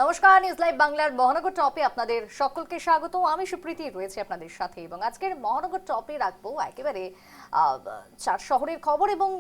নমস্কার, news live বাংলার মহানগর টপে আপনাদের সকলকে স্বাগত। আমি সুপ্রীতি রয়েছে আপনাদের সাথে এবং আজকের মহানগর টপে রাখবো একেবারে 4 শহরের খবর এবং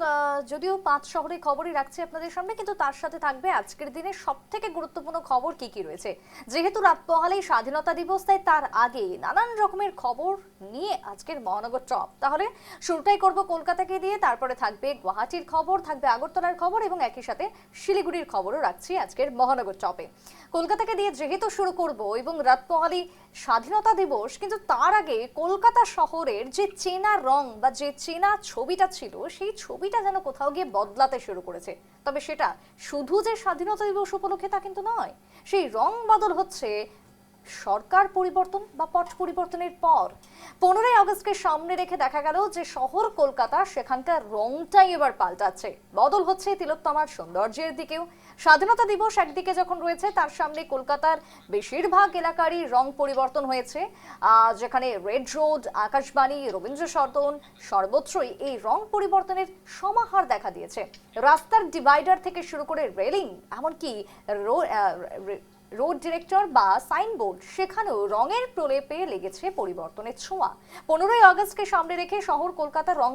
যদিও 5 শহরের খবরই রাখছি আপনাদের সামনে, কিন্তু তার সাথে থাকবে আজকের দিনে সবথেকে গুরুত্বপূর্ণ খবর কি কি রয়েছে। যেহেতু রাত পোহালেই স্বাধীনতা দিবস, তাই তার আগে নানান রকমের খবর নিয়ে আজকের মহানগর টপ। তাহলে শুরুটাই করব কলকাতাকে দিয়ে, তারপরে থাকবে গুয়াহাটির খবর, থাকবে আগরতলার খবর এবং একই সাথে শিলিগুড়ির খবরও রাখছি আজকের মহানগর টপে। কলকাতাকে দিয়ে যেহেতু শুরু করব এবং রাত পোহালি স্বাধীনতা দিবস, কিন্তু তার আগে কলকাতা শহরের যে চেনা রং বা যে চেনা ছবিটা ছিল, সেই ছবিটা যেন কোথাও গিয়ে বদলাতে শুরু করেছে। তবে সেটা শুধু যে স্বাধীনতা দিবস উপলক্ষে তা কিন্তু নয়, সেই রং বদল হচ্ছে সরকার পরিবর্তন বা পট পরিবর্তনের পর। 15ই আগস্টকে সামনে রেখে দেখা গেল যে শহর কলকাতা, সেখানকার রংটাই এবার পাল্টাচ্ছে, বদল হচ্ছে তিলোত্তমার সৌন্দর্যের দিকেও। স্বাধীনতা দিবস একদিকে যখন রয়েছে, তার সামনে কলকাতার বেশিরভাগ এলাকারই রং পরিবর্তন হয়েছে। যেখানে রেড রোড, আকাশবাণী, রবীন্দ্র সদন, সর্বত্রই এই রং পরিবর্তনের সমাহার দেখা দিয়েছে। রাস্তার ডিভাইডার থেকে শুরু করে রেলিং, এমনকি রোড ডিরেক্টর বা সাইনবোর্ড, সেখানেও রঙের প্রলেপে লেগেছে পরিবর্তনের ছোঁয়া। 15ই আগস্টকে সামনে রেখে শহর কলকাতার রং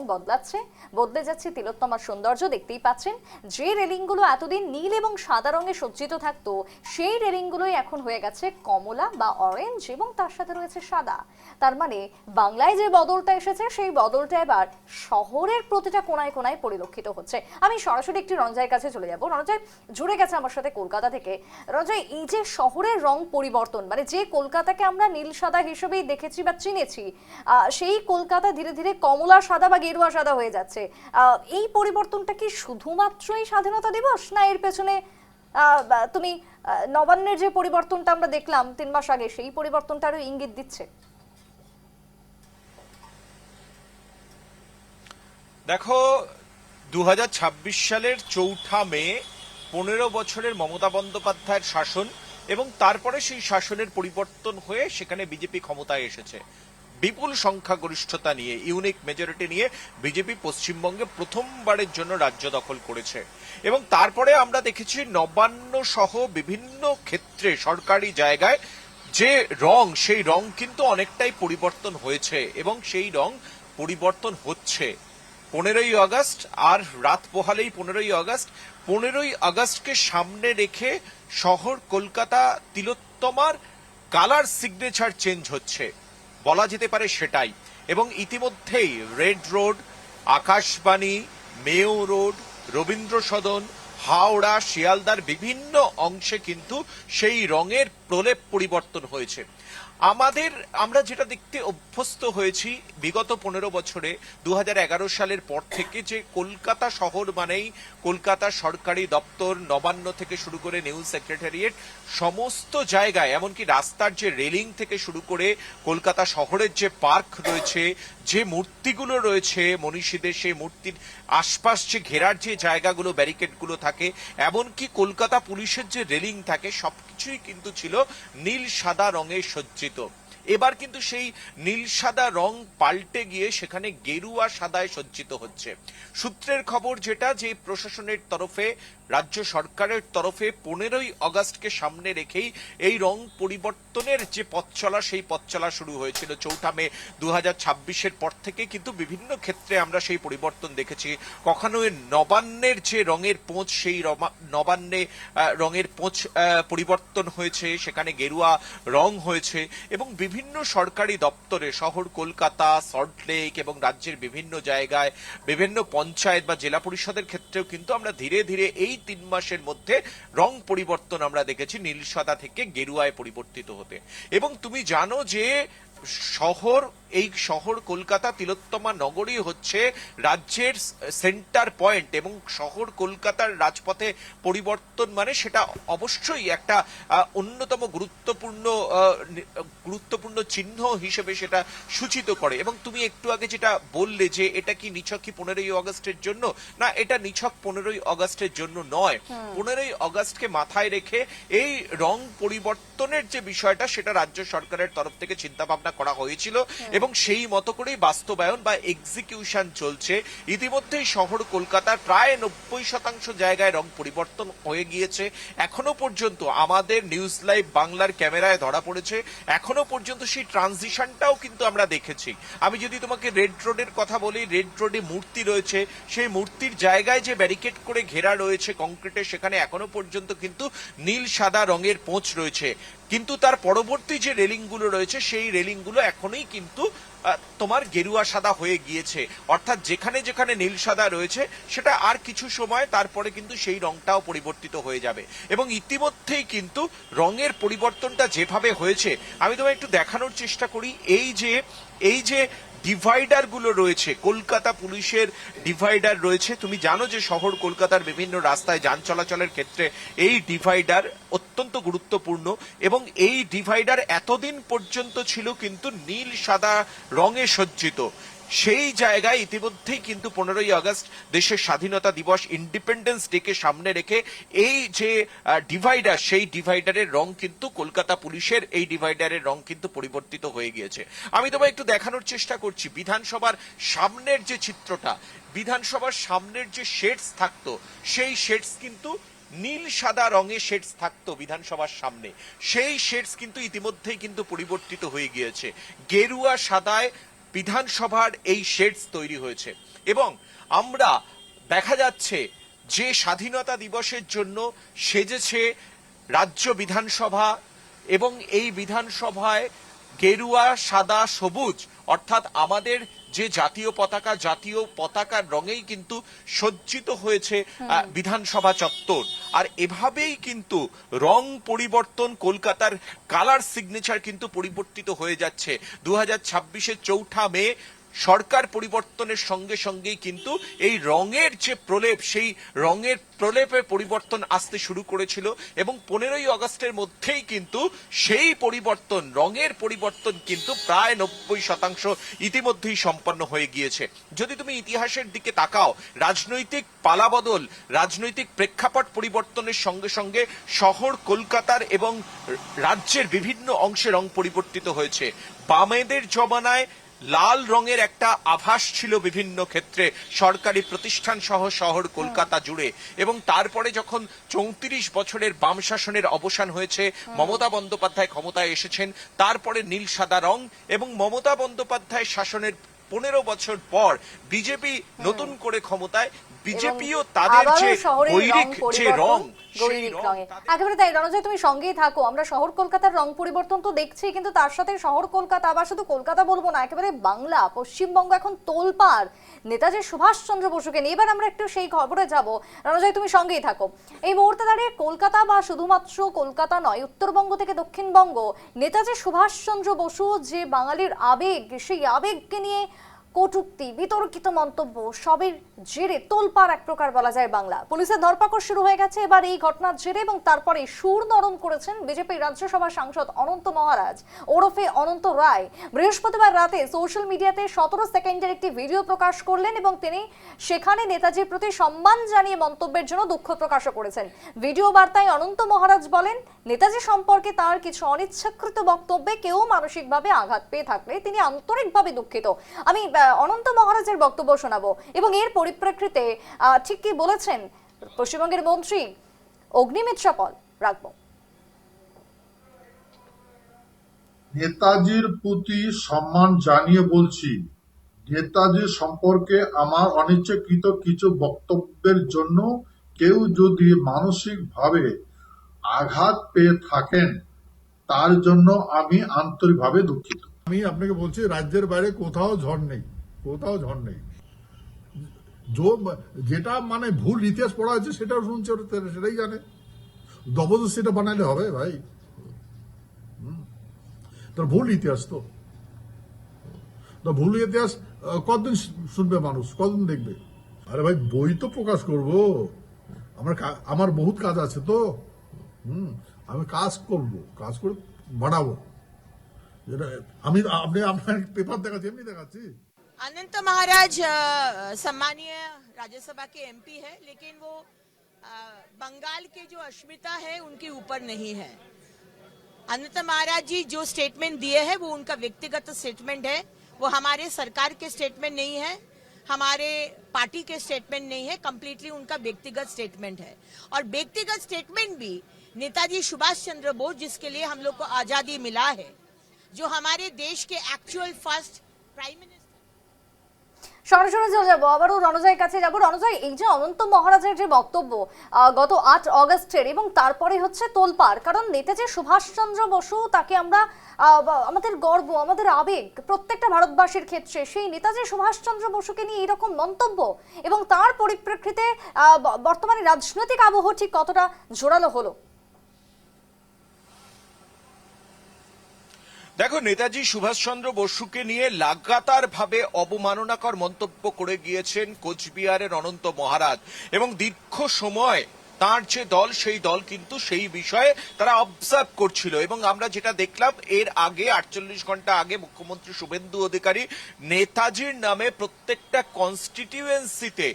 বদলে যাচ্ছে তিলোত্তমার সৌন্দর্য। দেখতেই পাচ্ছেন, যে রেলিংগুলো এতদিন নীল এবং সাদা রঙে সজ্জিত থাকতো, সেই রেলিংগুলোই এখন হয়ে গেছে কমলা বা অরেঞ্জ এবং তার সাথে রয়েছে সাদা। তার মানে বাংলায় যে বদলটা এসেছে, সেই বদলটা এবার শহরের প্রতিটা কোনায় কোনায় পরিলক্ষিত হচ্ছে। আমি সরাসরি একটি রঞ্জয়ের কাছে চলে যাব। রঞ্জয় জুড়ে গেছে আমার সাথে কলকাতা থেকে। রঞ্জয়, এই যে শহরের রং পরিবর্তন, মানে যে কলকাতাকে আমরা নীল সাদা হিসেবেই দেখেছি বা চিনেছি, সেই কলকাতা ধীরে ধীরে কমলা সাদা বা গেরুয়া সাদা হয়ে যাচ্ছে। এই পরিবর্তনটা কি শুধুমাত্রই স্বাধীনতা দিবস, না এর পেছনে তুমি নবান্নের যে পরিবর্তনটা আমরা দেখলাম 3 মাস আগে, সেই পরিবর্তনটারও ইঙ্গিত দিচ্ছে? দেখো, 2026 সালের 4 মে 15 বছরের মমতা বন্দ্যোপাধ্যায়ের শাসন এবং তারপরে সেই শাসনের পরিবর্তন হয়ে সেখানে বিজেপি ক্ষমতায় এসেছে। বিপুল সংখ্যাগরিষ্ঠতা নিয়ে, ইউনিক মেজরিটি নিয়ে বিজেপি পশ্চিমবঙ্গে প্রথমবারের জন্য রাজ্য দখল করেছে এবং তারপরে আমরা দেখেছি নবান্ন সহ বিভিন্ন ক্ষেত্রে সরকারি জায়গায় যে রং, সেই রং কিন্তু অনেকটাই পরিবর্তন হয়েছে এবং সেই রং পরিবর্তন হচ্ছে। 15ই আগস্ট আর রাত পোহালেই 15ই আগস্ট। 15ই আগস্টকে সামনে রেখে শহর কলকাতা তিলোত্তমার কালার সিগনেচার চেঞ্জ হচ্ছে, বলা যেতে পারে সেটাই। এবং ইতিমধ্যেই রেড রোড, আকাশবাণী, মেও রোড, রবীন্দ্র সদন, হাওড়া, শিয়ালদার বিভিন্ন অংশে কিন্তু সেই রঙের প্রলেপ পরিবর্তন হয়েছে। আমরা যেটা দেখতে অভ্যস্ত হয়েছি বিগত 15 বছরে, 2011 সালের পর থেকে, যে কলকাতা শহর মানেই কলকাতা সরকারি দপ্তর, নবান্ন থেকে শুরু করে নিউজ সেক্রেটারিয়েট, সমস্ত জায়গায়, এমনকি রাস্তার যে রেলিং থেকে শুরু করে কলকাতা শহরের যে পার্ক রয়েছে, যে মূর্তিগুলো রয়েছে মনীষীদের, সেই মূর্তির আশপাশ যে ঘেরার যে জায়গাগুলো, ব্যারিকেডগুলো থাকে, এমনকি কলকাতা পুলিশের যে রেলিং থাকে, সবকিছুই কিন্তু ছিল নীল সাদা রঙে সজ্জিত। এবার কিন্তু সেই নীল সাদা রং পাল্টে গিয়ে সেখানে গেরুয়া সাদায় সজ্জিত হচ্ছে। সূত্রের খবর যেটা, যে প্রশাসনের তরফে, রাজ্য সরকারের তরফে 15ই আগস্টকে সামনে রেখেই এই রং পরিবর্তনের যে পথ চলা, সেই পথ চলা শুরু হয়েছিল 4 মে 2026-এর পর থেকে। কিন্তু বিভিন্ন ক্ষেত্রে আমরা সেই পরিবর্তন দেখেছি। কখনো নবান্নের যে রঙের পোঁচ, সেই নবান্নে রঙের পোঁচ পরিবর্তন হয়েছে, সেখানে গেরুয়া রং হয়েছে এবং বিভিন্ন সরকারি দপ্তরে, শহর কলকাতা, সল্টলেক এবং রাজ্যের বিভিন্ন জায়গায়, বিভিন্ন পঞ্চায়েত বা জেলা পরিষদের ক্ষেত্রেও কিন্তু আমরা ধীরে ধীরে এই 3 মাসের মধ্যে রং পরিবর্তন আমরা দেখেছি নীল সাদা থেকে গেরুয়ায় পরিবর্তিত হতে। এবং তুমি জানো যে এই শহর কলকাতা তিলোত্তমা নগরী হচ্ছে রাজ্যের সেন্টার পয়েন্ট এবং শহর কলকাতার রাজপথে পরিবর্তন মানে সেটা অবশ্যই একটা অন্যতম গুরুত্বপূর্ণ চিহ্ন হিসেবে সেটা সূচিত করে। এবং তুমি একটু আগে যেটা বললে যে এটা কি নিছকই 15ই আগস্টের জন্য, না, এটা নিছক 15ই আগস্টের জন্য নয়। 15ই আগস্টকে মাথায় রেখে এই রং পরিবর্তনের যে বিষয়টা, সেটা রাজ্য সরকারের তরফ থেকে চিন্তা ভাবনা ঘোষণা করা হয়েছিল এবং সেই মতো করেই বাস্তবায়ন বা এক্সিকিউশন চলছে। ইতিমধ্যেই শহর কলকাতার প্রায় 90% জায়গায় রং পরিবর্তন হয়ে গিয়েছে। এখনো পর্যন্ত আমাদের নিউজ লাইভ বাংলার ক্যামেরায় ধরা পড়েছে, এখনো পর্যন্ত সেই ট্রানজিশনটাও কিন্তু আমরা দেখেছি। আমি যদি তোমাকে রেড রোডের কথা বলি, রেড রোডে মূর্তি রয়েছে, সেই মূর্তির জায়গায় যে ব্যারিকেড করে ঘেরা রয়েছে কংক্রিটের, সেখানে এখনো পর্যন্ত কিন্তু নীল সাদা রঙের পোঁচ রয়েছে। কিন্তু তার পরবর্তী যে রেলিংগুলো রয়েছে সেই রেলিংগুলো এখনোই কিন্তু তোমার গেরুয়া সাদা হয়ে গিয়েছে। অর্থাৎ যেখানে যেখানে নীল সাদা রয়েছে সেটা আর কিছু সময় তারপরে কিন্তু সেই রংটাও পরিবর্তিত হয়ে যাবে। এবং ইতিমধ্যেই কিন্তু রঙের পরিবর্তনটা যেভাবে হয়েছে, আমি তোমায় একটু দেখানোর চেষ্টা করি। এই যে ডিভাইডার গুলো রয়েছে, কলকাতা পুলিশের ডিভাইডার রয়েছে। তুমি জানো যে শহর কলকাতার বিভিন্ন রাস্তায় যান চলাচলের ক্ষেত্রে এই ডিভাইডার অত্যন্ত গুরুত্বপূর্ণ এবং এই ডিভাইডার এতদিন পর্যন্ত ছিল কিন্তু নীল সাদা রঙে সজ্জিত। সেই জায়গায় ইতিমধ্যেই কিন্তু 15ই আগস্ট দেশের স্বাধীনতা দিবস, ইন্ডিপেন্ডেন্স ডেকে সামনে রেখে এই যে ডিভাইডার, সেই ডিভাইডারের রং কিন্তু কলকাতা পুলিশের এই ডিভাইডারের রং কিন্তু পরিবর্তিত হয়ে গিয়েছে। আমি তোমায় একটু দেখানোর চেষ্টা করছি বিধানসভার সামনের যে চিত্রটা, বিধানসভার সামনের যে শেডস থাকতো, সেই শেডস কিন্তু নীল সাদা রঙের শেডস থাকতো বিধানসভার সামনে, সেই শেডস কিন্তু ইতিমধ্যেই কিন্তু পরিবর্তিত হয়ে গিয়েছে। গেরুয়া সাদায় বিধানসভার এই শেডস তৈরি হয়েছে এবং আমরা দেখা যাচ্ছে যে স্বাধীনতা দিবসের জন্য সেজেছে রাজ্য বিধানসভা এবং এই বিধানসভায় গেরুয়া সাদা সবুজ অর্থাৎ আমাদের যে জাতীয় পতাকার রঙেই কিন্তু সজ্জিত হয়েছে বিধানসভা চত্বর। আর এভাবেই কিন্তু রং পরিবর্তন, কলকাতার কালার সিগনেচার কিন্তু পরিবর্তিত হয়ে যাচ্ছে। 2026-এর 4 মে সরকার পরিবর্তনের সঙ্গে সঙ্গেই কিন্তু এই রঙের যে প্রলেপ, সেই রঙের প্রলেপে পরিবর্তন আসতে শুরু করেছিল এবং 15ই আগস্টের মধ্যেই কিন্তু সেই পরিবর্তন, রঙের পরিবর্তন কিন্তু প্রায় 90% ইতিমধ্যেই সম্পন্ন হয়ে গিয়েছে। যদি তুমি ইতিহাসের দিকে তাকাও, রাজনৈতিক পালাবদল, রাজনৈতিক প্রেক্ষাপট পরিবর্তনের সঙ্গে সঙ্গে শহর কলকাতার এবং রাজ্যের বিভিন্ন অংশে রং পরিবর্তিত হয়েছে। বামেদের জমানায় লাল রঙের একটা আভাস ছিল বিভিন্ন ক্ষেত্রে সরকারি প্রতিষ্ঠান সহ শহর কলকাতা জুড়ে এবং তারপরে যখন 34 বছরের বাম শাসনের অবসান হয়েছে, মমতা বন্দ্যোপাধ্যায় ক্ষমতায় এসেছেন, তারপরে নীল সাদা রং এবং মমতা বন্দ্যোপাধ্যায় শাসনের 15 বছর পর বিজেপি নতুন করে ক্ষমতায়, বিজেপিও তাদের যে গৈরিক যে রং, একেবারে তাই। রণজয়, তুমি সঙ্গেই থাকো। আমরা শহর কলকাতার রং পরিবর্তন তো দেখছি, কিন্তু তার সাথে শহর কলকাতা, আবার শুধু কলকাতা বলবো না, একেবারে বাংলা, পশ্চিমবঙ্গ এখন তোলপাড় নেতাজি সুভাষচন্দ্র বসুকে নিয়ে। এবার আমরা একটু সেই খবরে যাব। রণজয়, তুমি সঙ্গেই থাকো। এই মুহূর্তে দাঁড়িয়ে কলকাতা বা শুধুমাত্র কলকাতা নয়, উত্তরবঙ্গ থেকে দক্ষিণবঙ্গ, নেতাজি সুভাষচন্দ্র বসু যে বাঙালির আবেগ, সেই আবেগকে নিয়ে কটূক্তি, বিতর্কিত মন্তব্য, সবের জেরে তোলপাড় এক প্রকার বলা যায় বাংলা। পুলিশের ধরপাকড় শুরু হয়ে গেছে এবার এই ঘটনার জেরে এবং তারপরে সুর নরম করেছেন বিজেপির রাজ্যসভা সাংসদ অনন্ত মহারাজ ওরফে অনন্ত রায়। বৃহস্পতিবার রাতে সোশ্যাল মিডিয়াতে 17 সেকেন্ডের একটি ভিডিও প্রকাশ করলেন এবং তিনি সেখানে নেতাজির প্রতি সম্মান জানিয়ে মন্তব্যের জন্য দুঃখ প্রকাশও করেছেন। ভিডিও বার্তায় অনন্ত মহারাজ বলেন, নেতাজি সম্পর্কে তার কিছু অনিচ্ছাকৃত বক্তব্যে কেউ মানসিকভাবে আঘাত পেয়ে থাকলে তিনি আন্তরিকভাবে দুঃখিত। আমি অনন্ত মহারাজের বক্তব্য শোনাবো এবং এর পরিপ্রেক্ষিতে ঠিক কি বলেছেন পশ্চিমবঙ্গের মন্ত্রী অগ্নিমিত্রা পল রাখবো। নেতাজির প্রতি সম্মান জানিয়ে বলছি, নেতাজি সম্পর্কে আমার অনিচ্ছাকৃত কিছু বক্তব্যের জন্য কেউ যদি মানসিকভাবে আঘাত পেয়ে থাকেন তার জন্য আমি আন্তরিকভাবে দুঃখিত। আমি আপনাকে বলছি, রাজ্যের বাইরে কোথাও ঝড় নেই, কোথাও ঝড় নেই। যেটা মানে ভুল ইতিহাস পড়া হয়েছে সেটাও শুনছে, সেটাই জানে। জবরদস্তিটা বানাইলে হবে ভাই? তার ভুল ইতিহাস তো ভুল ইতিহাস কতদিন শুনবে মানুষ, কতদিন দেখবে? আরে ভাই, বই তো প্রকাশ করব, আমার বহুত কাজ আছে তো। আমি কাজ করব, কাজ করে বাড়াবো। আমি আপনি আপনার পেপার দেখাচ্ছি, এমনি দেখাচ্ছি। अनंत महाराज सम्मानीय राज्यसभा के एमपी है, लेकिन वो बंगाल के जो अस्मिता है उनके ऊपर नहीं है। अनिता महाराज जी जो स्टेटमेंट दिए हैं वो उनका व्यक्तिगत स्टेटमेंट है, वो हमारे सरकार के स्टेटमेंट नहीं है, हमारे पार्टी के स्टेटमेंट नहीं है, कंप्लीटली उनका व्यक्तिगत स्टेटमेंट है। और व्यक्तिगत स्टेटमेंट भी नेताजी सुभाष चंद्र बोस, जिसके लिए हम लोग को आजादी मिला है, जो हमारे देश के एक्चुअल फर्स्ट प्राइम मिनिस्टर। সরাসরি চলে যাবো আবারও রণজয়ের কাছে যাবো। রণজয়, এই যে অনন্ত মহারাজের যে বক্তব্য গত 8 অগস্টের, এবং তারপরে হচ্ছে তোলপাড়, কারণ নেতাজি সুভাষচন্দ্র বসু তাকে আমরা আমাদের গর্ব, আমাদের আবেগ প্রত্যেকটা ভারতবাসীর ক্ষেত্রে, সেই নেতাজি সুভাষচন্দ্র বসুকে নিয়ে এরকম মন্তব্য, এবং তার পরিপ্রেক্ষিতে বর্তমানে রাজনৈতিক আবহ ঠিক কতটা জোরালো হলো? দেখো, নেতাজি সুভাষচন্দ্র বসুকে নিয়ে লাগাতার ভাবে অবমাননাকর মন্তব্য করে গিয়েছেন কোচবিহারের অনন্ত মহারাজ, এবং দীর্ঘ সময় তার যে দল, সেই দল কিন্তু সেই বিষয়ে তারা অবজার্ভ করছিল। এবং আমরা যেটা দেখলাম, এর আগে 48 ঘন্টা আগে মুখ্যমন্ত্রী শুভেন্দু অধিকারী নেতাজির নামে প্রত্যেকটা কনস্টিটিউয়েন্সিতে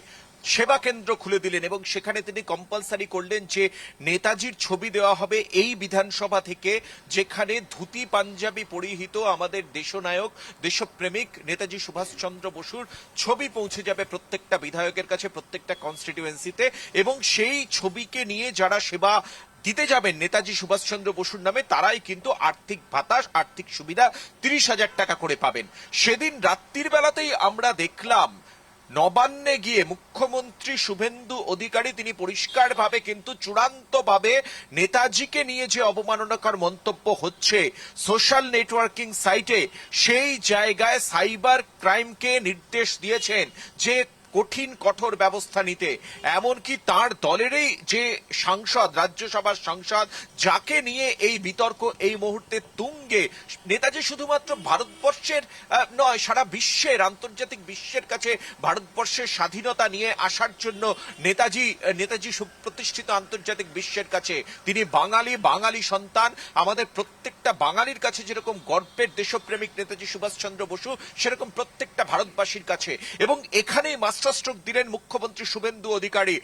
সেবা কেন্দ্র খুলে দিলেন, এবং সেখানে তিনি কম্পালসারি করলেন যে নেতাজির ছবি দেওয়া হবে এই বিধানসভা থেকে, যেখানে ধুতি পাঞ্জাবি পরিহিত আমাদের দেশনায়ক, দেশপ্রেমিক নেতাজি সুভাষচন্দ্র বসুর ছবি পৌঁছে যাবে প্রত্যেকটা বিধায়কের কাছে, প্রত্যেকটা কনস্টিটিউয়েন্সিতে। এবং সেই ছবিকে নিয়ে যারা সেবা দিতে যাবেন নেতাজি সুভাষচন্দ্র বসুর নামে, তারাই কিন্তু আর্থিক ভাতা, আর্থিক সুবিধা 30,000 টাকা করে পাবেন। সেদিন রাত্রির বেলাতেই আমরা দেখলাম নবান্নে গিয়ে মুখ্যমন্ত্রী শুভেন্দু অধিকারী তিনি পরিষ্কারভাবে কিন্তু চূড়ান্তভাবে নেতাজিকে নিয়ে যে অবমাননাকর মন্তব্য হচ্ছে সোশ্যাল নেটওয়ার্কিং সাইটে, সেই জায়গায় সাইবার ক্রাইমকে নির্দেশ দিয়েছেন যে কঠিন কঠোর ব্যবস্থা নিতে। এমনকি তার দলেরই যে সাংসদ, রাজ্যসভার সাংসদ, যাকে নিয়ে এই বিতর্ক এই মুহূর্তে তুঙ্গে, নেতাজি শুধুমাত্র ভারতবর্ষের নয়, সারা বিশ্বের, আন্তর্জাতিক বিশ্বের কাছে ভারতবর্ষের স্বাধীনতা নিয়ে আসার জন্য নেতাজি সুপ্রতিষ্ঠিত আন্তর্জাতিক বিশ্বের কাছে তিনি বাঙালি সন্তান। আমাদের প্রত্যেকটা বাঙালির কাছে যেরকম গর্বের দেশপ্রেমিক নেতাজি সুভাষচন্দ্র বসু, সেরকম প্রত্যেকটা ভারতবাসীর কাছে। এবং এখানেই মাস্টারস্ট্রোক দিলেন মুখ্যমন্ত্রী শুভেন্দু অধিকারী,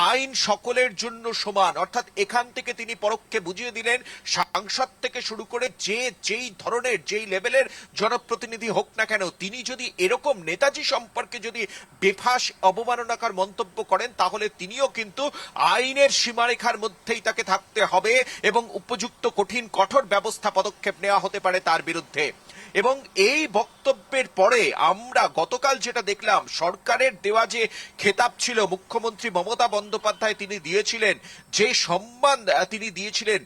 আইন সকলের জন্য সমান। অর্থাৎ এখান থেকে তিনি পরোক্ষে বুঝিয়ে দিলেন, সাংসদ থেকে শুরু করে যেই ধরনের, যেই লেভেলের জনপ্রতিনিধি হোক না কেন, তিনি যদি এরকম নেতাজি সম্পর্কে যদি বেফাঁস অবমাননাকর মন্তব্য করেন, তাহলে তিনিও কিন্তু আইনের সীমারেখার মধ্যেই তাকে থাকতে হবে, এবং উপযুক্ত কঠিন কঠোর ব্যবস্থা পদক্ষেপ নেওয়া হতে পারে তার বিরুদ্ধে। এবং এই বক্তব্যের পরে আমরা গতকাল যেটা দেখলাম, সরকারের দেওয়া যে খেতাব ছিল, মুখ্যমন্ত্রী মমতা বন্দ্যোপাধ্যায় তিনি দিয়েছিলেন যে সম্মান, তিনি দিয়েছিলেন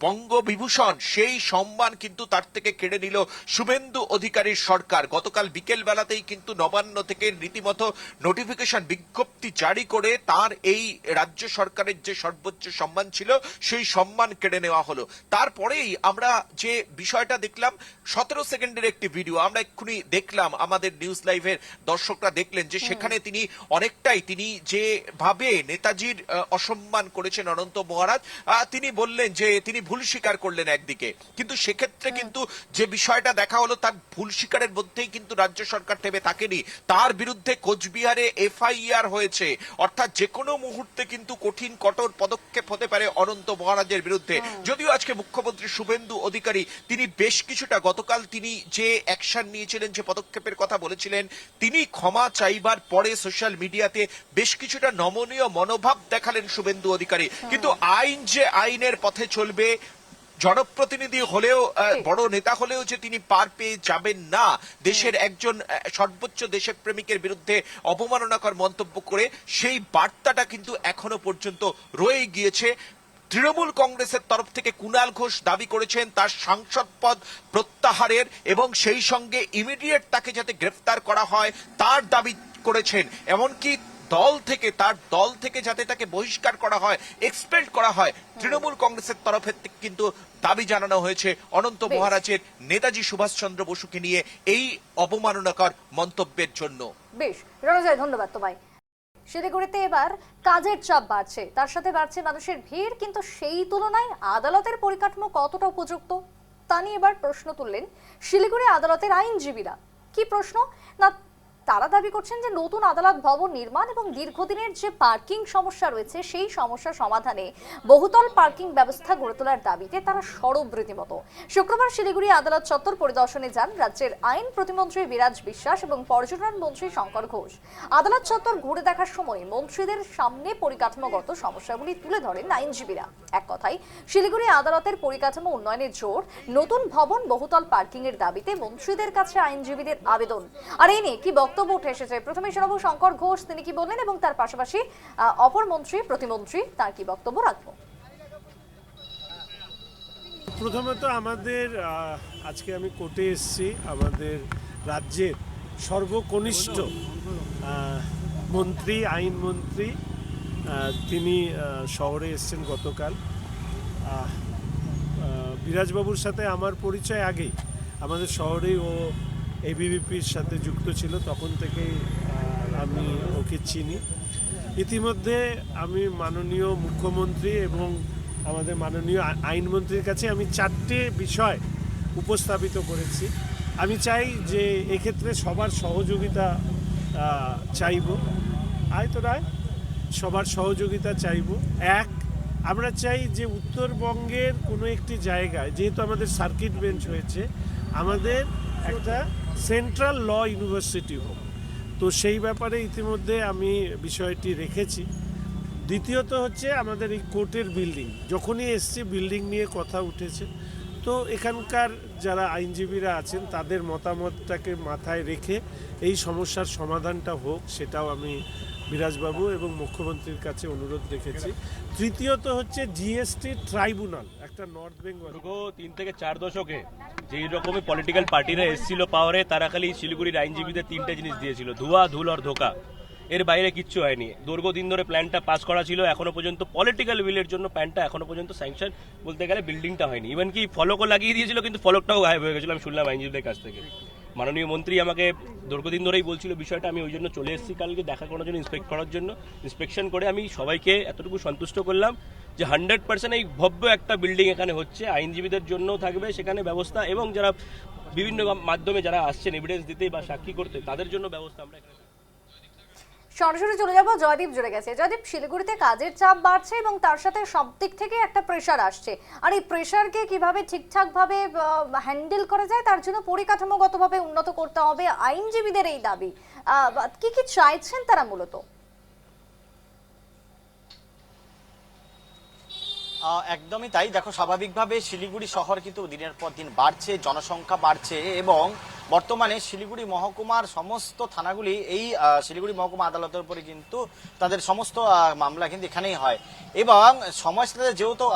বঙ্গবিভূষণ, সেই সম্মান কিন্তু তার থেকে কেড়ে নিল শুভেন্দু অধিকারীর সরকার। গতকাল বিকেল বেলাতেই কিন্তু নবান্ন থেকে রীতিমতো নোটিফিকেশন, বিজ্ঞপ্তি জারি করে তার এই রাজ্য সরকারের যে সর্বোচ্চ সম্মান ছিল, সেই সম্মান কেড়ে নেওয়া হলো। তারপরেই আমরা যে বিষয়টা দেখলাম, 17 সেকেন্ডের একটি ভিডিও আমরা এক্ষুনি দেখলাম, আমাদের নিউজ লাইভের দর্শকরা দেখলেন যে সেখানে তিনি অনেকটাই, তিনি যেভাবে নেতাজির অসম্মান করেছেন অনন্ত মহারাজ, তিনি বললেন যে তিনি ভুল স্বীকার করলেন একদিকে, কিন্তু সেক্ষেত্রে কিন্তু যে বিষয়টা দেখা হলো, তার ভুল স্বীকারের মধ্যেই কিন্তু রাজ্য সরকার থেমে থাকেনি, তার বিরুদ্ধে কোচবিহারে এফআইআর হয়েছে। অর্থাৎ যে কোনো মুহূর্তে কিন্তু কঠিন কঠোর পদক্ষেপ হতে পারে অনন্ত মহারাজের বিরুদ্ধে। যদিও আজকে মুখ্যমন্ত্রী শুভেন্দু অধিকারী তিনি বেশ কিছুটা, গতকাল তিনি যে অ্যাকশন নিয়েছিলেন, যে পদক্ষেপের কথা বলেছিলেন, তিনি ক্ষমা চাইবার পরে সোশ্যাল মিডিয়াতে বেশ কিছুটা নমনীয় মনোভাব দেখালেন শুভেন্দু অধিকারী। কিন্তু আইন যে আইনের পথে চলবে, জনপ্রতিনিধি হলেও, বড় নেতা হলেও যে তিনি পার পেয়ে যাবেন না দেশের একজন সর্বোচ্চ দেশপ্রেমিকের বিরুদ্ধে অবমাননাকর মন্তব্য করে, সেই বার্তাটা কিন্তু এখনো পর্যন্ত রয়ে গিয়েছে। তৃণমূল কংগ্রেসের তরফ থেকে কুণাল ঘোষ দাবি করেছেন তার সাংসদ পদ প্রত্যাহারের, এবং সেই সঙ্গে ইমিডিয়েট তাকে যাতে গ্রেফতার করা হয় তার দাবি করেছেন। এমনকি তার দল থেকে যাতে তাকে বহিষ্কার করা হয়, এক্সপেল করা হয়, তৃণমূল কংগ্রেসের তরফে কিন্তু দাবি জানানো হয়েছে অনন্ত মহারাজের নেতাজি সুভাষচন্দ্র বসুকে নিয়ে এই অবমাননাকর মন্তব্যের জন্য। বেশ রণজয়, ধন্যবাদ তোমায়। শিলিগুড়িতে এবার কাজের চাপ বাড়ছে, তার সাথে বাড়ছে মানুষের ভিড়, কিন্তু সেই তুলনায় আদালতের পরিকাঠামো কতটা উপযুক্ত তা নিয়ে এবার প্রশ্ন তুললেন শিলিগুড়ি আদালতের আইনজীবীরা। কি প্রশ্ন না, তারা দাবি করছেন যে নতুন আদালত ভবন নির্মাণ এবং দীর্ঘদিনের যে পার্কিং সমস্যা রয়েছে সেই সমস্যা সমাধানে বহুতল পার্কিং ব্যবস্থা গড়ে তোলার দাবিতে তারা সরব রীতিমতো। শুক্রবার শিলিগুড়ি আদালত চত্বর পরিদর্শনে যান রাজ্যের আইন প্রতিমন্ত্রী বিরাজ বিশ্বাস এবং পর্যটন মন্ত্রী শঙ্কর ঘোষ। আদালত চত্বর ঘুরে দেখার সময় মন্ত্রীদের সামনে পরিকাঠামোগত সমস্যাগুলি তুলে ধরেন আইনজীবীরা। এক কথায় শিলিগুড়ি আদালতের পরিকাঠামো উন্নয়নের জোর, নতুন ভবন, বহুতল পার্কিং এর দাবিতে মন্ত্রীদের কাছে আইনজীবীদের আবেদন। আর এই নিয়ে কি বক্তব্য উঠে এসেছে প্রথমে শোনাবো শঙ্কর ঘোষ, তিনি কি বললেন, এবং তার পাশাপাশি অপর মন্ত্রী প্রতিমন্ত্রী তার কি বক্তব্য রাখবো। প্রথমত আমাদের আজকে আমি কোর্টে এসেছি, আমাদের রাজ্যের সর্বকনিষ্ঠ মন্ত্রী, আইনমন্ত্রী, তিনি শহরে এসেছেন গতকাল। বিরাজবাবুর সাথে আমার পরিচয় আগেই, আমাদের শহরেই ও এবিভিপির সাথে যুক্ত ছিল, তখন থেকেই আমি ওকে চিনি। ইতিমধ্যে আমি মাননীয় মুখ্যমন্ত্রী এবং আমাদের মাননীয় আইনমন্ত্রীর কাছে আমি 4টে বিষয় উপস্থাপিত করেছি। আমি চাই যে এক্ষেত্রে সবার সহযোগিতা চাইব, সবার সহযোগিতা চাইব। এক, আমরা চাই যে উত্তরবঙ্গের কোনো একটি জায়গায়, যেহেতু আমাদের সার্কিট বেঞ্চ হয়েছে, আমাদের একটা সেন্ট্রাল ল ইউনিভার্সিটি হোক। তো সেই ব্যাপারে ইতিমধ্যে আমি বিষয়টি রেখেছি। দ্বিতীয়ত হচ্ছে আমাদের এই কোর্টের বিল্ডিং, যখনই এসছে বিল্ডিং নিয়ে কথা উঠেছে, তো এখানকার যারা আইনজীবীরা আছেন তাদের মতামতটাকে মাথায় রেখে এই সমস্যার সমাধানটা হোক, সেটাও আমি বিরাজবাবু এবং মুখ্যমন্ত্রীর কাছে অনুরোধ রেখেছি। তৃতীয়ত হচ্ছে জিএসটি ট্রাইব্যুনাল, একটা নর্থ বেঙ্গল 3 থেকে 4 দশকে যেই রকমই পলিটিক্যাল পার্টিরা এসেছিল পাওয়ারে, তারা খালি শিলিগুড়ির আইনজীবীদের 3টে জিনিস দিয়েছিল: ধোঁয়া, ধুল আর ধোকা। এর বাইরে কিচ্ছু হয়নি। দীর্ঘদিন ধরে প্ল্যানটা পাস করা ছিল, এখনো পর্যন্ত পলিটিক্যাল উইলের জন্য প্ল্যানটা এখনো পর্যন্ত স্যাংশন বলতে গেলে বিল্ডিংটা হয়নি। ইভেন কি ফলকও লাগিয়ে দিয়েছিল, কিন্তু ফলকটাও গায়েব হয়ে গেছিল, আমি শুনলাম আইনজীবীদের কাছ থেকে। মাননীয় মন্ত্রী আমাকে দীর্ঘদিন ধরেই বলছিল বিষয়টা, আমি ওই জন্য চলে এসেছি কালকে দেখা করার জন্য, ইন্সপেক্ট করার জন্য। ইন্সপেকশন করে আমি সবাইকে এতটুকু সন্তুষ্ট করলাম যে 100% এই ভব্য একটা বিল্ডিং এখানে হচ্ছে, আইনজীবীদের জন্যও থাকবে সেখানে ব্যবস্থা, এবং যারা বিভিন্ন মাধ্যমে যারা আসছেন এভিডেন্স দিতে বা সাক্ষী করতে, তাদের জন্য ব্যবস্থা আমরা এখানে। সরাসরি চলে যাবো, জয়দীপ জুড়ে গেছে। জয়দীপ, শিলিগুড়িতে কাজের চাপ বাড়ছে এবং তার সাথে সব দিক থেকে একটা প্রেশার আসছে, আর এই প্রেশারকে কিভাবে ঠিকঠাক ভাবে হ্যান্ডেল করা যায় তার জন্য পরিকাঠামোগতভাবে উন্নত করতে হবে, আইনজীবীদের এই দাবি। কি কি চাইছেন তারা মূলত? একদমই তাই। দেখো, স্বাভাবিকভাবে শিলিগুড়ি শহর কিন্তু দিনের পর দিন বাড়ছে, জনসংখ্যা বাড়ছে, এবং বর্তমানে শিলিগুড়ি মহকুমার সমস্ত থানাগুলি এই শিলিগুড়ি মহকুমা আদালতের উপরে কিন্তু তাদের সমস্ত মামলা কিন্তু এখানেই হয়, এবং সময়ের সাথে যেহেতু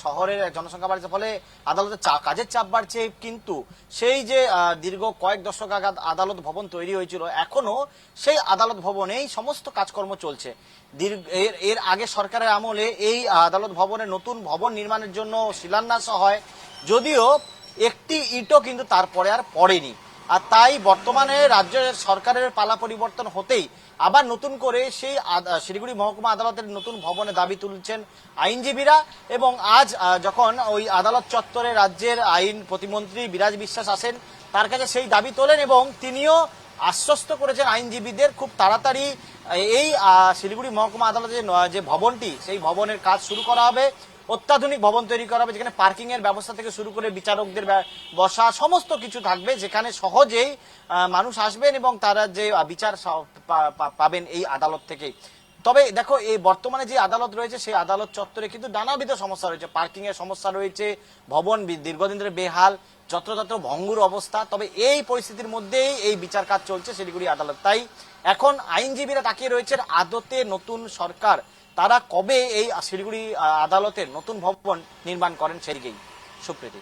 শহরের জনসংখ্যা বাড়ছে, ফলে আদালতের কাজের চাপ বাড়ছে। কিন্তু সেই যে দীর্ঘ কয়েক দশক আগে আদালত ভবন তৈরি হয়েছিল, এখনো সেই আদালত ভবনেই সমস্ত কাজকর্ম চলছে। এর আগে সরকারের আমলে এই আদালত ভবনে নতুন ভবন নির্মাণের জন্য শিলান্যাস হয়, যদিও একটি ইটও কিন্তু তারপরে আর পড়েনি। আর তাই বর্তমানে রাজ্য সরকারের পালা পরিবর্তন হতেই আবার নতুন করে সেই শিলিগুড়ি মহকুমা আদালতের নতুন ভবনে দাবি তুলছেন আইনজীবীরা। এবং আজ যখন ওই আদালত চত্বরে রাজ্যের আইন প্রতিমন্ত্রী বিরাজ বিশ্বাস আসেন, তার কাছে সেই দাবি তোলেন, এবং তিনিও আশ্বস্ত করেছেন আইনজীবীদের খুব তাড়াতাড়ি এই শিলিগুড়ি মহকুমা আদালতের যে ভবনটি, সেই ভবনের কাজ শুরু করা হবে। অত্যাধুনিক ভবন তৈরি করা হবে, যেখানে পার্কিং এর ব্যবস্থা থেকে শুরু করে বিচারকদের বসা সমস্ত কিছু থাকবে, যেখানে সহজেই মানুষ আসবেন এবং তারা যে বিচার পাবেন এই আদালত থেকে। তবে দেখো, এই বর্তমানে যে আদালত রয়েছে সেই আদালত চত্বরে কিন্তু নানাবিধ সমস্যা রয়েছে, পার্কিং এর সমস্যা রয়েছে, ভবন দীর্ঘদিন ধরে বেহাল, যত্রতত্র ভঙ্গুর অবস্থা। তবে এই পরিস্থিতির মধ্যেই এই বিচার কাজ চলছে শিলিগুড়ি আদালত। তাই এখন আইনজীবীরা তাকিয়ে রয়েছেন আদতে নতুন সরকার তারা কবে এই শিলিগুড়ি আদালতের নতুন ভবন নির্মাণ করেন সেদিকেই। সুপ্রীতি,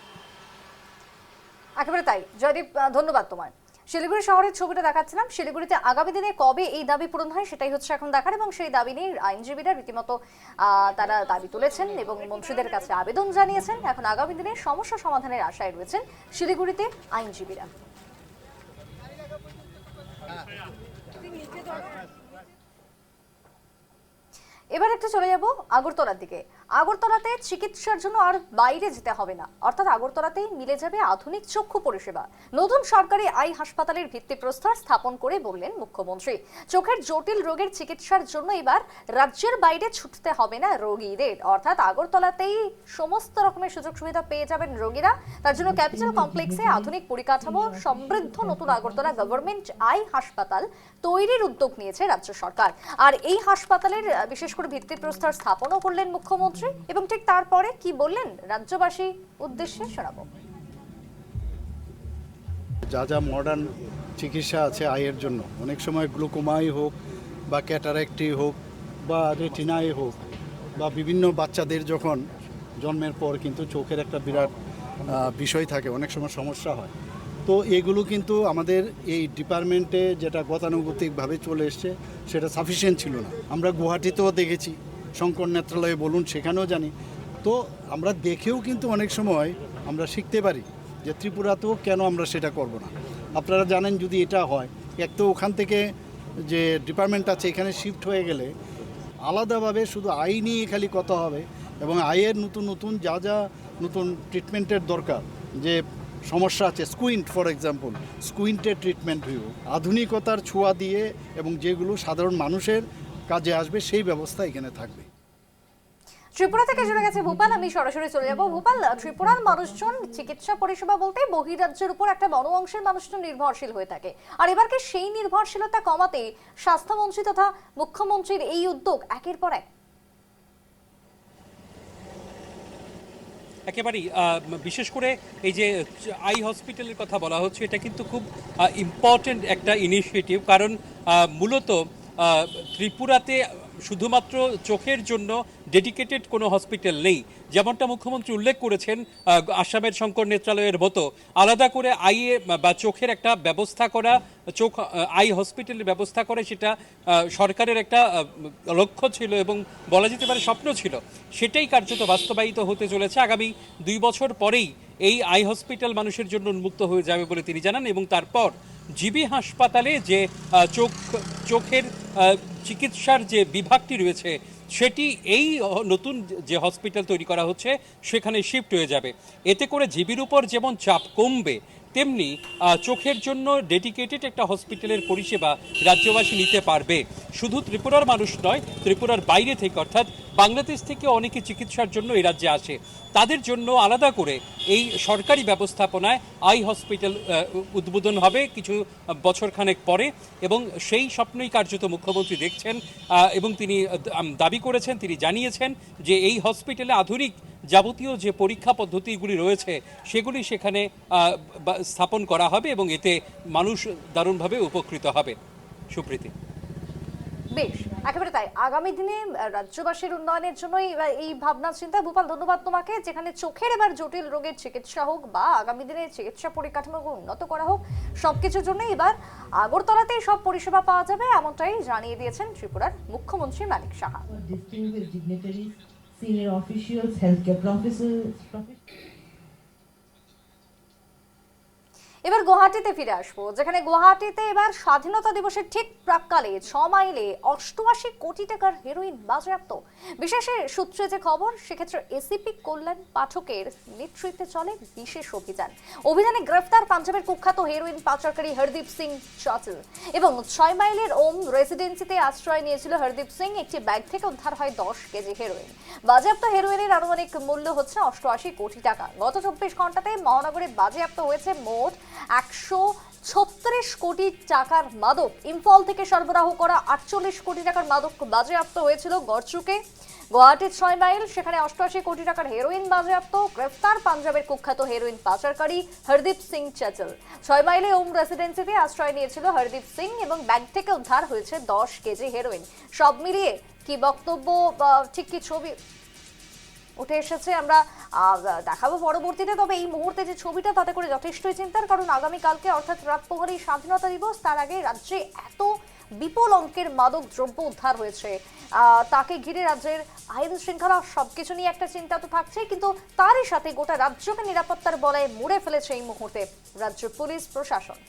একেবারে তাই। জয়দীপ, ধন্যবাদ তোমায়। শিলিগুড়ি শহরের ছবিটা দেখাচ্ছিলাম, শিলিগুড়িতে আগামী দিনে কবে এই দাবি পূরণ হয় সেটাই হচ্ছে এখন দেখার, এবং সেই দাবি নিয়ে আইনজীবীরা রীতিমতো তারা দাবি তুলেছেন এবং মন্ত্রীদের কাছে আবেদন জানিয়েছেন। এখন আগামী দিনে সমস্যা সমাধানের আশায় রয়েছেন শিলিগুড়িতে আইনজীবীরা। এবার একটু চলে যাব আগরতলার দিকে। আগরতলাতে চিকিৎসার জন্য আর বাইরে যেতে হবে না, অর্থাৎ আগরতলাতেই মিলে যাবে আধুনিক চক্ষু পরিষেবা। নতুন সরকারি আই হাসপাতালের ভিত্তিপ্রস্তর স্থাপন করে বললেন মুখ্যমন্ত্রী, চোখের জটিল রোগের চিকিৎসার জন্য এবার রাজ্যের বাইরে ছুটতে হবে না রোগীদের, অর্থাৎ আগরতলাতেই সমস্ত রকমের সুযোগ সুবিধা পেয়ে যাবেন রোগীরা। তার জন্য ক্যাপিটাল কমপ্লেক্সে আধুনিক পরিকাঠামো সমৃদ্ধ নতুন আগরতলা গভর্নমেন্ট আই হাসপাতাল তৈরির উদ্যোগ নিয়েছে রাজ্য সরকার। আর এই হাসপাতালের বিশেষ করে ভিত্তিপ্রস্তর স্থাপনও করলেন মুখ্যমন্ত্রী, এবং ঠিক তারপরে কি বললেন রাজ্যবাসী উদ্দেশ্যে শোনাবো। যা যা মডার্ন চিকিৎসা আছে আয়ের জন্য, অনেক সময় গ্লুকোমাই হোক বা ক্যাটারাক্টই হোক বা রেটিনাই হোক বা বিভিন্ন বাচ্চাদের যখন জন্মের পর কিন্তু চোখের একটা বিরাট বিষয় থাকে, অনেক সময় সমস্যা হয়। তো এগুলো কিন্তু আমাদের এই ডিপার্টমেন্টে যেটা গতানুগতিকভাবে চলে এসছে সেটা সাফিসিয়েন্ট ছিল না। আমরা গুয়াহাটিতেও দেখেছি, শঙ্কর নেত্রালয়ে বলুন, সেখানেও জানি। তো আমরা দেখেও কিন্তু অনেক সময় আমরা শিখতে পারি যে ত্রিপুরাতেও কেন আমরা সেটা করব না। আপনারা জানেন যদি এটা হয়, এক তো ওখান থেকে যে ডিপার্টমেন্ট আছে এখানে শিফট হয়ে গেলে আলাদাভাবে শুধু আই নিয়ে খালি কথা হবে, এবং আয়ের নতুন নতুন যা যা নতুন ট্রিটমেন্টের দরকার, যে সমস্যা আছে স্কুইন্ট ফর এক্সাম্পল, স্কুইন্টের ট্রিটমেন্ট হইব আধুনিকতার ছোঁয়া দিয়ে, এবং যেগুলো সাধারণ মানুষের কাজে আসবে সেই ব্যবস্থা এখানে থাকবে। ত্রিপুরা থেকে জুড়ে গেছে ভূপাল, আমি সরাসরি চলে যাব। ভূপাল, ত্রিপুরার মানুষজন চিকিৎসা পরিষেবা বলতে বহিরাজ্যের উপর একটা বড় অংশের মানুষজন নির্ভরশীল হয়ে থাকে, আর এবারকে সেই নির্ভরশীলতা কমাতে স্বাস্থ্যমন্ত্রী তথা মুখ্যমন্ত্রীর এই উদ্যোগ একের পর এক। একেবারেই বিশেষ করে এই যে আই হসপিটালের কথা বলা হচ্ছে, এটা কিন্তু খুব ইম্পর্টেন্ট একটা ইনিশিয়েটিভ, কারণ মূলত ত্রিপুরাতে শুধুমাত্র চোখের জন্য ডেডিকেটেড কোনো হসপিটাল নেই। যেমনটা মুখ্যমন্ত্রী উল্লেখ করেছেন, আসামের শঙ্কর নেত্রালয়ের মতো আলাদা করে আইয়ে বা চোখের একটা ব্যবস্থা করা, চোখ আই হসপিটালের ব্যবস্থা করে, সেটা সরকারের একটা লক্ষ্য ছিল এবং বলা যেতে পারে স্বপ্ন ছিল। সেটাই কার্যত বাস্তবায়িত হতে চলেছে। আগামী 2 বছর পরেই এই আই হসপিটাল মানুষের জন্য উন্মুক্ত হয়ে যাবে বলে তিনি জানান, এবং তারপর জিবি হাসপাতালে যে চোখের চিকিৎসার যে বিভাগটি রয়েছে সেটি এই নতুন যে হসপিটাল তৈরি করা হচ্ছে সেখানে শিফট হয়ে যাবে। এতে করে জিবির উপর যেমন চাপ কমবে, তেমনি চোখের জন্য ডেডিকেটেড একটা হসপিটালের পরিষেবা রাজ্যবাসী নিতে পারবে। শুধু ত্রিপুরার মানুষ নয়, ত্রিপুরার বাইরে থেকে অর্থাৎ বাংলাদেশ থেকে অনেকে চিকিৎসার জন্য এই রাজ্যে আসে, তাদের জন্য আলাদা করে এই সরকারি ব্যবস্থাপনায় আই হসপিটাল উদ্বোধন হবে কিছু বছরখানেক পরে, এবং সেই স্বপ্নই কার্যত মুখ্যমন্ত্রী দেখছেন, এবং তিনি দাবি করেছেন, তিনি জানিয়েছেন যে এই হসপিটালে আধুনিক যাবতীয় যে পরীক্ষা পদ্ধতিগুলি রয়েছে সেগুলি সেখানে স্থাপন করা হবে, এবং এতে মানুষ দারুণভাবে উপকৃত হবে। সুপ্রীতি, বেশ, একেবারে তাই। আগামী দিনে রাজ্যবাসীর উন্নয়নের জন্যই এই ভাবনা চিন্তা। ভূপাল, ধন্যবাদ তোমাকে। যেখানে চোখের এবার জটিল রোগের চিকিৎসা হোক বা আগামী দিনে চিকিৎসা পরিকাঠামো উন্নত করা হোক, সবকিছুর জন্য এবার আগরতলাতেই সব পরিষেবা পাওয়া যাবে, এমনটাই জানিয়ে দিয়েছেন ত্রিপুরার মুখ্যমন্ত্রী Manik Saha. Senior officials, healthcare professors. এবার গুয়াহাটিতে ফিরে আসবো, যেখানে গুয়াহাটিতে এবার স্বাধীনতা দিবসের ঠিক প্রাক্কালে 6 মাইলে 88 কোটি টাকার হেরোইন বাজেয়াপ্ত। বিশেষ সূত্রে যে খবর, সেক্ষেত্রে এসিপি কল্যাণ পাঠকের নেতৃত্বে চলে বিশেষ অভিযানে গ্রেফতার পাঞ্জাবের কুখ্যাত হেরোইন পাচারকারী হরদীপ সিং চাচল, এবং 6 মাইলের ওম রেসিডেন্সিতে আশ্রয় নিয়েছিল হরদীপ সিং। একটি ব্যাগ থেকে উদ্ধার হয় 10 কেজি হেরোইন। বাজেয়াপ্ত হেরোইনের আনুমানিক মূল্য হচ্ছে 88 কোটি টাকা। গত 24 ঘন্টাতে মহানগরে বাজেয়াপ্ত হয়েছে মোট 136 কোটি টাকার মাদক। ইম্ফল থেকে সরবরাহ করা 48 কোটি টাকার মাদক বাজেয়াপ্ত হয়েছিল গড়চুকে। গুয়াহাটির 6 মাইল, সেখানে 88 কোটি টাকার হেরোইন বাজেয়াপ্ত। গ্রেফতার পাঞ্জাবের কুখ্যাত হেরোইন পাচারকারী হরদীপ সিং চাচল। 6 মাইলে ওম রেসিডেন্সিতে আশ্রয় নিয়েছিল হরদীপ সিং, এবং ব্যাগ থেকে উদ্ধার হয়েছে 10 কেজি হেরোইন। সব মিলিয়ে কি বক্তব্য, ঠিক কি ছবি উঠে এসেছে আমরা দেখাবো পরবর্তীতে। তবে এই মুহূর্তে যে ছবিটা, তাতে করে যথেষ্টই চিন্তার, কারণ আগামীকালকে অর্থাৎ রাত প্রহরেই স্বাধীনতা দিবস। তার আগে রাজ্যে এত বিপুল অঙ্কের মাদক দ্রব্য উদ্ধার হয়েছে, তাকে ঘিরে রাজ্যের আইন শৃঙ্খলা সবকিছু নিয়ে একটা চিন্তা তো থাকছেই, কিন্তু তারই সাথে গোটা রাজ্যকে নিরাপত্তার বলয়ে মুড়ে ফেলেছে এই মুহূর্তে রাজ্য পুলিশ প্রশাসন।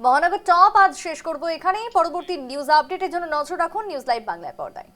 মহানগর টপ আজ শেষ করব এখানেই। পরবর্তী নিউজ আপডেটের জন্য নজর রাখুন নিউজ লাইভ বাংলার পর্দায়।